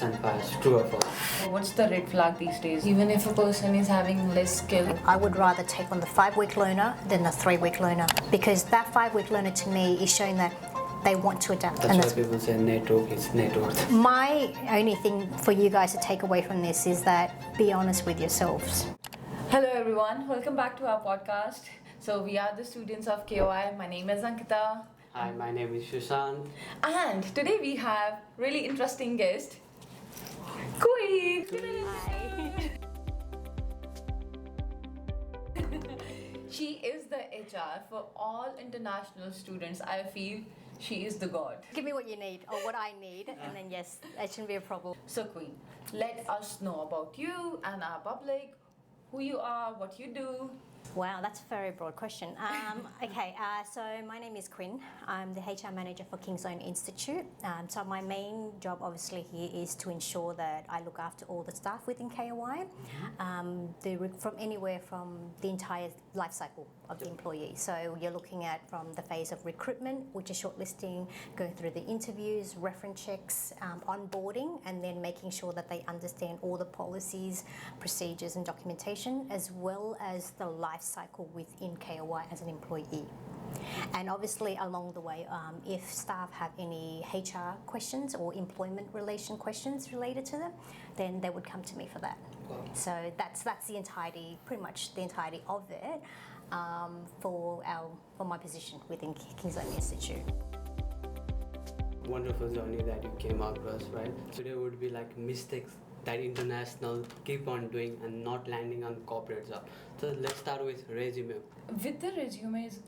and false, true or false. What's the red flag these days? Even if a person is having less skill. I would rather take on the 5-week learner than the 3-week learner, because that 5-week learner to me is showing that they want to adapt. That's why people say network is net worth. My only thing for you guys to take away from this is that be honest with yourselves. Hello everyone, welcome back to our podcast. So we are the students of KOI. My name is Ankita. Hi, my name is Sushant. And today we have really interesting guest, Quinn. She is the HR for all international students. I feel she is the god. Give me what you need or what I need, and then yes, that shouldn't be a problem. So Queen, let us know about you and our public, who you are, what you do. Wow, that's a very broad question. So my name is Quinn. I'm the HR manager for King's Own Institute. So my main job obviously here is to ensure that I look after all the staff within KOI, from anywhere from the entire life cycle of the employee. So you're looking at from the phase of recruitment, which is shortlisting, going through the interviews, reference checks, onboarding, and then making sure that they understand all the policies, procedures and documentation, as well as the life cycle within KOI as an employee. And obviously along the way, if staff have any HR questions or employment relation questions related to them, then they would come to me for that. Wow. So that's the entirety, pretty much the entirety of it, for my position within King's Own Institute. Wonderful journey that you came across, right? Today would be like mistakes that international keep on doing and not landing on corporate job. So let's start with resume. With the resumes,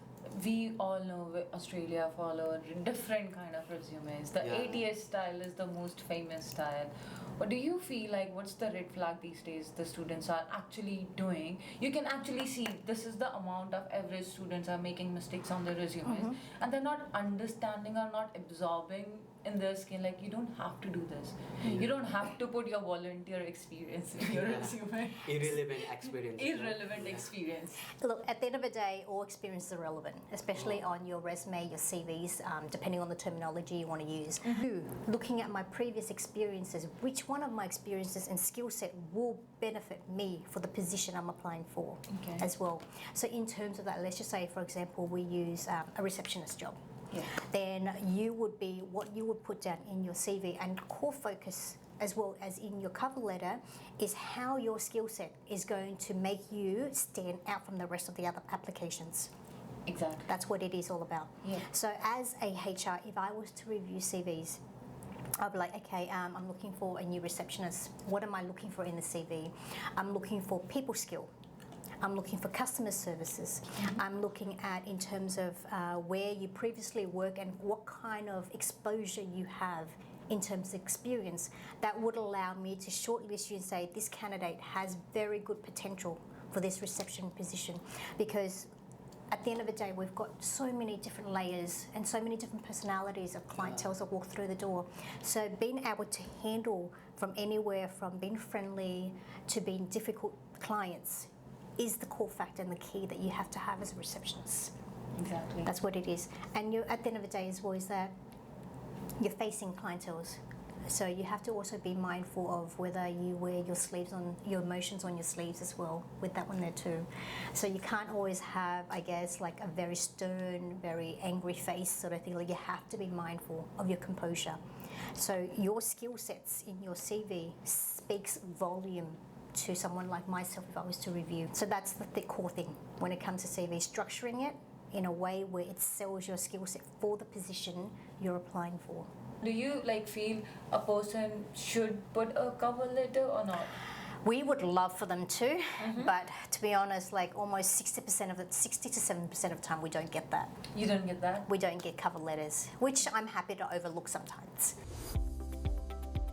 we all know Australia follow different kind of resumes. The ATS style is the most famous style. What do you feel like, what's the red flag these days the students are actually doing? You can actually see this is the amount of average students are making mistakes on their resumes, and they're not understanding or not absorbing in their skin, like you don't have to do this. You don't have to put your volunteer experience in your resume. Irrelevant experience. Experience. Look, at the end of the day, all experiences are relevant, especially on your resume, your CVs, depending on the terminology you want to use. Looking at my previous experiences, which one of my experiences and skill set will benefit me for the position I'm applying for as well. So in terms of that, let's just say, for example, we use a receptionist job. Then what you would put down in your CV and core focus as well as in your cover letter is how your skill set is going to make you stand out from the rest of the other applications. Exactly. That's what it is all about. So as a HR, if I was to review CVs, I'll be like, okay, I'm looking for a new receptionist. What am I looking for in the CV? I'm looking for people skill. I'm looking for customer services. I'm looking at in terms of where you previously work and what kind of exposure you have in terms of experience that would allow me to shortlist you and say this candidate has very good potential for this reception position, because at the end of the day, we've got so many different layers and so many different personalities of clientele that walk through the door. So being able to handle from anywhere from being friendly to being difficult clients is the core factor and the key that you have to have as a receptionist. Exactly. That's what it is. And at the end of the day as well is that you're facing clienteles. So you have to also be mindful of whether you wear your emotions on your sleeves as well, with that one there too. So you can't always have, I guess, like a very stern, very angry face sort of thing. Like you have to be mindful of your composure. So your skill sets in your CV speaks volume to someone like myself if I was to review. So that's the core thing when it comes to CV, structuring it in a way where it sells your skill set for the position you're applying for. Do you feel a person should put a cover letter or not? We would love for them to, but to be honest, almost 60 to 7% of the time we don't get that. You don't get that? We don't get cover letters, which I'm happy to overlook sometimes.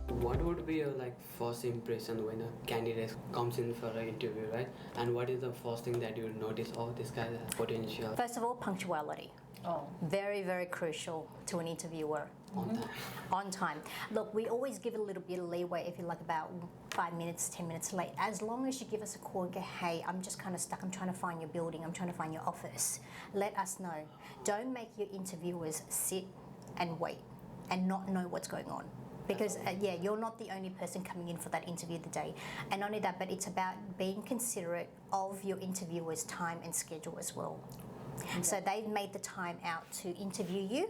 What would be your first impression when a candidate comes in for an interview, right? And what is the first thing that you notice? Oh, this guy has potential. First of all, punctuality. Oh. Very, very crucial to an interviewer. On time. On time. Look, we always give a little bit of leeway if you're about 5 minutes, 10 minutes late. As long as you give us a call and go, hey, I'm just kind of stuck. I'm trying to find your building. I'm trying to find your office. Let us know. Don't make your interviewers sit and wait and not know what's going on. Because you're not the only person coming in for that interview the day. And not only that, but it's about being considerate of your interviewer's time and schedule as well. Okay. So they've made the time out to interview you.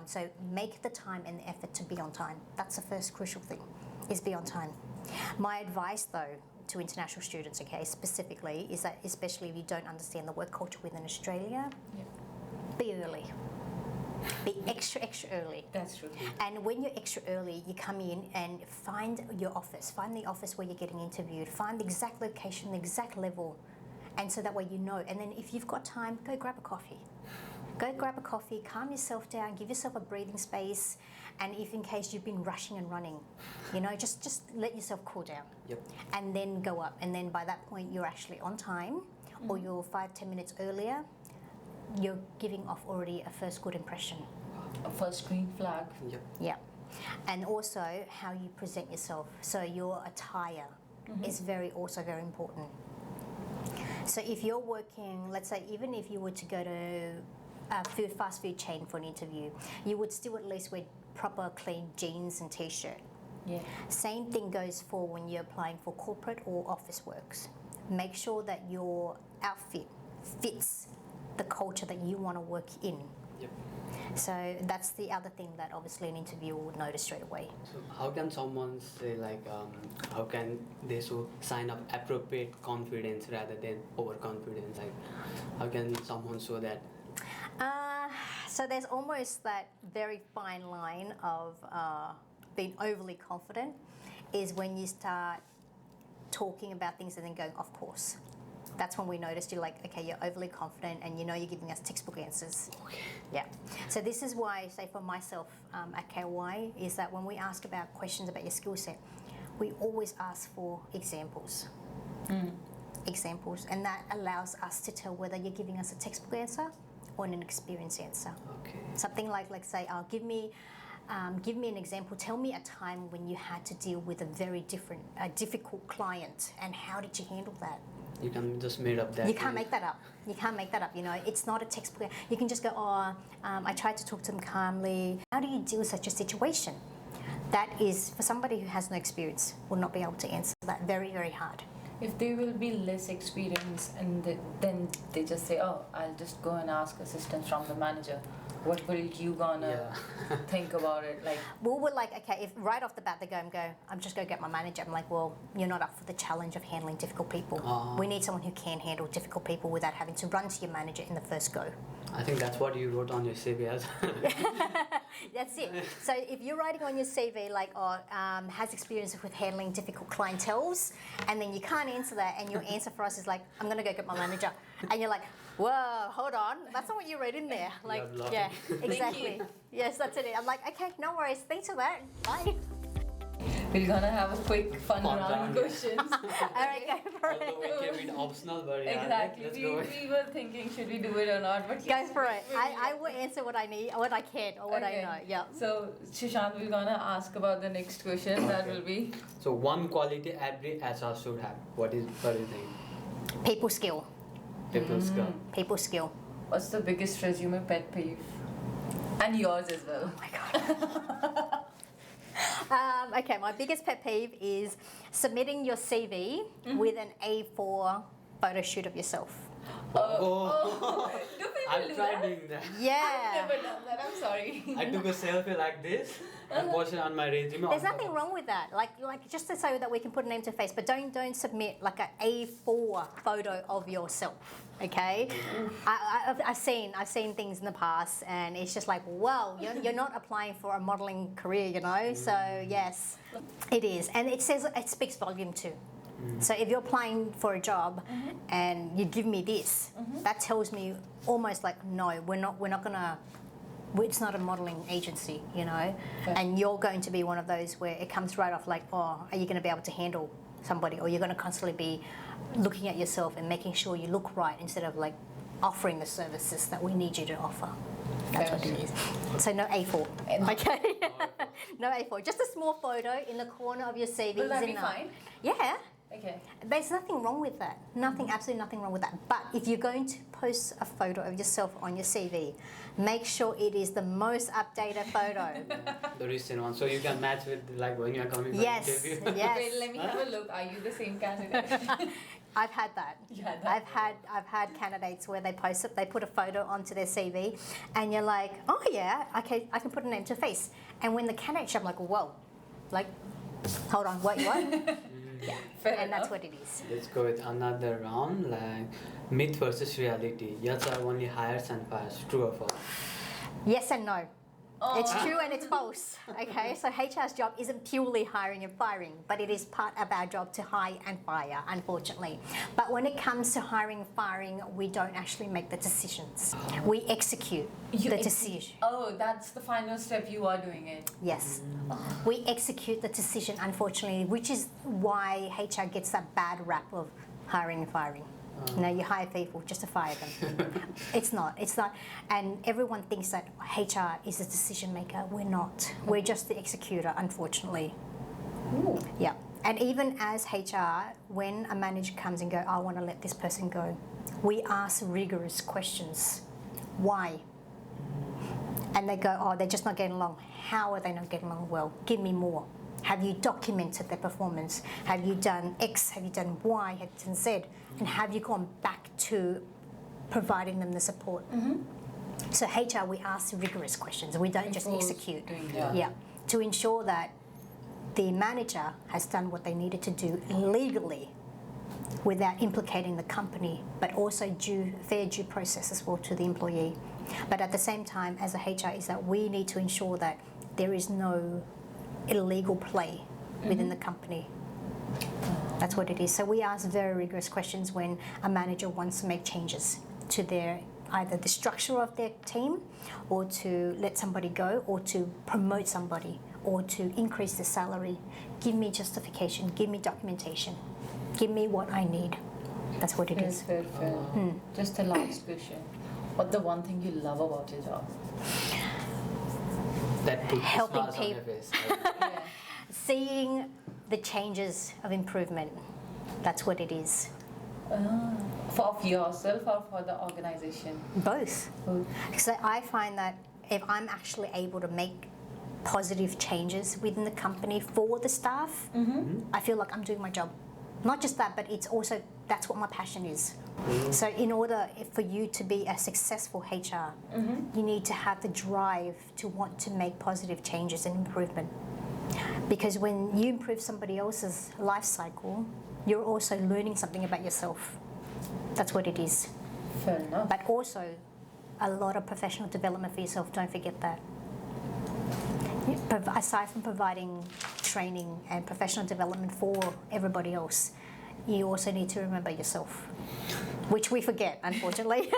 So make the time and the effort to be on time. That's the first crucial thing, is be on time. My advice though to international students, okay, specifically, is that especially if you don't understand the work culture within Australia, be early. Be extra early. That's true. And when you're extra early, you come in and find your office, find the office where you're getting interviewed, find the exact location, the exact level, and so that way you know. And then if you've got time, go grab a coffee. Go grab a coffee, calm yourself down, give yourself a breathing space, and if in case you've been rushing and running, just let yourself cool down. Yep. And then go up. And then by that point, you're actually on time, or you're 5-10 minutes earlier. You're giving off already a first good impression. A first green flag. Yep. Yeah. And also how you present yourself. So your attire is also very important. So if you're working, let's say, even if you were to go to a fast food chain for an interview, you would still at least wear proper clean jeans and t-shirt. Yeah. Same thing goes for when you're applying for corporate or office works. Make sure that your outfit fits the culture that you want to work in. Yep. So that's the other thing that obviously an interviewer would notice straight away. So how can someone say how can they sign up appropriate confidence rather than overconfidence? Like how can someone show that? So there's almost that very fine line of being overly confident is when you start talking about things and then going, of course. That's when we noticed you're like, okay, you're overly confident and you're giving us textbook answers. Okay. Yeah. So this is why, say for myself at KOI, is that when we ask about questions about your skill set, we always ask for examples. Examples. And that allows us to tell whether you're giving us a textbook answer or an experience answer. Okay. Something like say, give me an example. Tell me a time when you had to deal with a difficult client, and how did you handle that? You can just made up that. You can't make that up. You can't make that up. It's not a textbook. You can just go, I tried to talk to them calmly. How do you deal with such a situation? That is, for somebody who has no experience, will not be able to answer that. Very, very hard. If they will be less experienced and then they just say, oh, I'll just go and ask assistance from the manager. What will you gonna think about it? Like, well, we're like, okay, if right off the bat they go, I'm just going to get my manager. I'm like, well, you're not up for the challenge of handling difficult people. We need someone who can handle difficult people without having to run to your manager in the first go. I think that's what you wrote on your CV as. That's it. So if you're writing on your CV like, has experience with handling difficult clienteles, and then you can't answer that, and your answer for us is like, I'm going to go get my manager. And you're like, whoa, hold on. That's not what you wrote in there. Like, yeah, exactly. Yes, that's it. I'm like, okay, no worries. Thanks for that. Bye. we're gonna have a quick fun round questions. All right, go for it. Although we kept it optional, but Exactly. let's go. We were thinking, should we do it or not? But Go for it. I will answer what I need, what I can, or what I know. Yeah. So, Sushant, we're gonna ask about the next question. That will be. So one quality every HR should have. What do you think? People skill. People skill. People skill. What's the biggest resume pet peeve? And yours as well. Oh my god. Okay, my biggest pet peeve is submitting your CV with an A4 photo shoot of yourself. Oh. Do people I've do tried that? doing that. Yeah. I've never done that. I'm sorry. I took a selfie like this and posted it on my resume. There's nothing wrong with that. Like just to so that we can put a name to face, but don't submit like an A4 photo of yourself. Okay, I've seen things in the past, and it's just like, wow, you're not applying for a modelling career, you know. So yes, it is, and it speaks volume too. So if you're applying for a job and you give me this, that tells me almost like, no, we're not gonna. It's not a modelling agency, you know, and you're going to be one of those where it comes right off like, oh, are you going to be able to handle somebody, or you're going to constantly be looking at yourself and making sure you look right instead of like offering the services that we need you to offer. That's what it is. So no A4, okay? No A4. Just a small photo in the corner of your CV. Will that is be enough. fine? Yeah. Okay. There's nothing wrong with that. Nothing, absolutely nothing wrong with that. But if you're going to post a photo of yourself on your CV, make sure it is the most updated photo. The recent one, so you can match with like when you are coming for Yes, interview. yes. Wait, let me have a look. Are you the same candidate? I've had that. You had that? I've had candidates where they post it, they put a photo onto their CV, and you're like, oh yeah, okay, I can put a name to a face. And when the candidate, I'm like, whoa, like, hold on, wait, what? Yeah, Fair and that's enough. what it is. Let's go with another round, like myth versus reality. HR only hires and fires. True or false? Yes and no. Oh. It's true and it's false. Okay, so HR's job isn't purely hiring and firing, but it is part of our job to hire and fire, unfortunately. But when it comes to hiring and firing, we don't actually make the decisions. We execute the decision. Oh, that's the final step. You are doing it. Yes. We execute the decision, unfortunately, which is why HR gets that bad rap of hiring and firing. You know, you hire people just to fire them. It's not. And everyone thinks that HR is a decision maker. We're not. We're just the executor, unfortunately. Ooh. Yeah. And even as HR, when a manager comes and go, I want to let this person go, we ask rigorous questions. Why? And they go, oh, they're just not getting along. How are they not getting along well? Give me more. Have you documented their performance? Have you done X? Have you done Y? Have you done Z? And have you gone back to providing them the support? Mm-hmm. So HR, we ask rigorous questions. We don't just Enforce execute. doing that. Yeah, to ensure that the manager has done what they needed to do legally without implicating the company, but also fair due process as well to the employee. But at the same time, as a HR, is that we need to ensure that there is no illegal play within the company. That's what it is. So we ask very rigorous questions when a manager wants to make changes to their either the structure of their team, or to let somebody go, or to promote somebody, or to increase the salary. Give me justification, give me documentation, give me what I need. That's what it is. Fair. Just a last question. What's the one thing you love about your job? That puts Helping smiles on your people. face. Yeah. Seeing the changes of improvement. That's what it is. For yourself or for the organization? Both. Both. So I find that if I'm actually able to make positive changes within the company for the staff, I feel like I'm doing my job. Not just that, but it's also, that's what my passion is. So in order for you to be a successful HR, you need to have the drive to want to make positive changes and improvement. Because when you improve somebody else's life cycle, you're also learning something about yourself. That's what it is. Fair enough. But also a lot of professional development for yourself, don't forget that. Aside from providing training and professional development for everybody else, you also need to remember yourself, which we forget, unfortunately.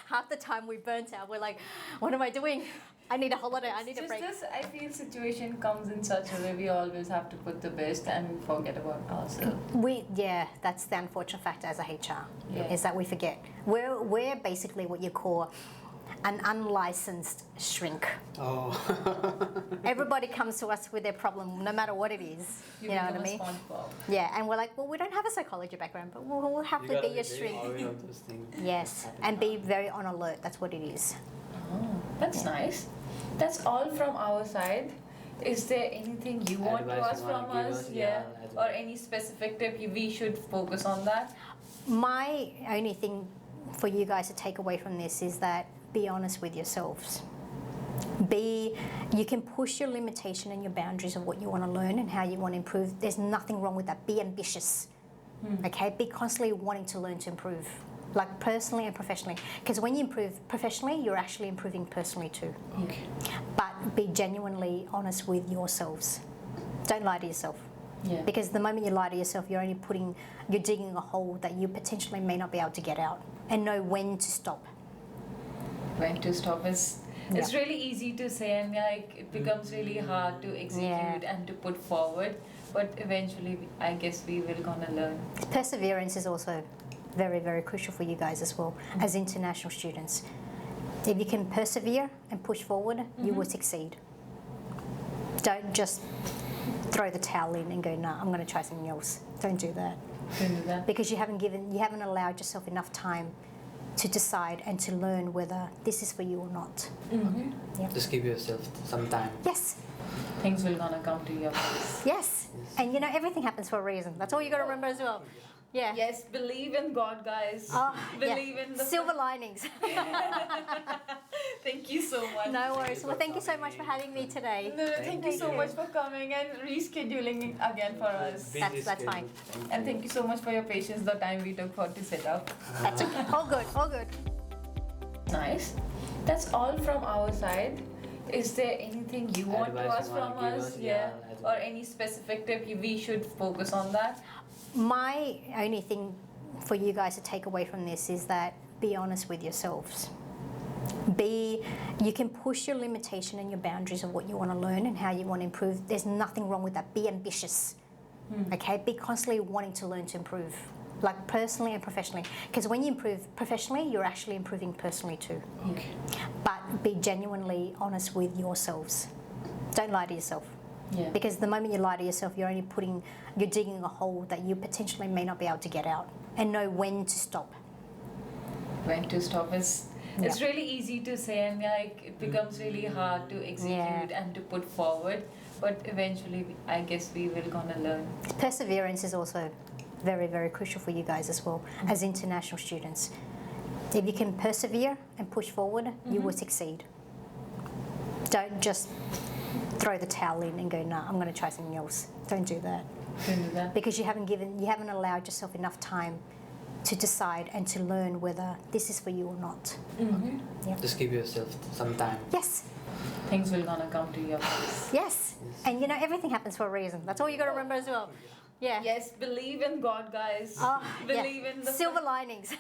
Half the time we burnt out, we're like, what am I doing? I need a holiday, I need a break. Just I feel situation comes in such a way we always have to put the best and we forget about ourselves. That's the unfortunate factor as a HR, Yeah. is that we forget. We're basically what you call an unlicensed shrink. Oh. Everybody comes to us with their problem, no matter what it is. You know what I mean? Yeah, and we're like, well, we don't have a psychology background, but we'll have to be your shrink. Yes, and be very on alert. That's what it is. Oh, that's nice. That's all from our side. Is there anything you want to Advice ask you wanna from give us? us? Yeah. Yeah, Or any specific tip we should focus on that? My only thing for you guys to take away from this is that be honest with yourselves. You can push your limitation and your boundaries of what you want to learn and how you want to improve. There's nothing wrong with that. Be ambitious. Okay? Be constantly wanting to learn to improve, like personally and professionally. Because when you improve professionally, you're actually improving personally too. Okay. But be genuinely honest with yourselves. Don't lie to yourself. Yeah. Because the moment you lie to yourself, you're digging a hole that you potentially may not be able to get out, and know when to stop. When to stop is it's really easy to say, and like it becomes really hard to execute and to put forward, but eventually I guess we will gonna learn. Perseverance is also very, very crucial for you guys as well, as international students. If you can persevere and push forward, you will succeed. Don't just throw the towel in and go, nah, I'm going to try something else. Don't do that. Don't do that. Because you haven't allowed yourself enough time to decide and to learn whether this is for you or not. Yeah. Just give yourself some time. Yes. Things will gonna come to your place. Yes. And everything happens for a reason. That's all you got to remember as well. Yeah. Yes, believe in God, guys. Believe in the silver linings. Thank you so much. No worries. Well, thank you so much for having me today. No, thank you so much for coming and rescheduling again for us. That's fine. And thank you so much for your patience, the time we took for to set up. That's okay. All good. All good. Nice. That's all from our side. Is there anything you want to Advice ask you wanna from give us? us? Yeah. Yeah, Or any specific tip we should focus on that? My only thing for you guys to take away from this is that be honest with yourselves. You can push your limitation and your boundaries of what you want to learn and how you want to improve. There's nothing wrong with that. Be ambitious. Okay? Be constantly wanting to learn to improve, like personally and professionally. Because when you improve professionally, you're actually improving personally too. Okay. But be genuinely honest with yourselves. Don't lie to yourself. Yeah. Because the moment you lie to yourself, you're digging a hole that you potentially may not be able to get out, and know when to stop. When to stop is it's really easy to say, and it becomes really hard to execute and to put forward, but eventually I guess we will gonna learn. Perseverance is also very, very crucial for you guys as well as international students. If you can persevere and push forward, you will succeed. Don't just throw the towel in and go, nah, I'm going to try something else. Don't do that. Don't do that. Because you haven't allowed yourself enough time to decide and to learn whether this is for you or not. Yeah. Just give yourself some time. Yes. Things will gonna come to your place. Yes. And everything happens for a reason. That's all you got to remember as well. Yeah. Yes, believe in God, guys. Believe in the silver linings.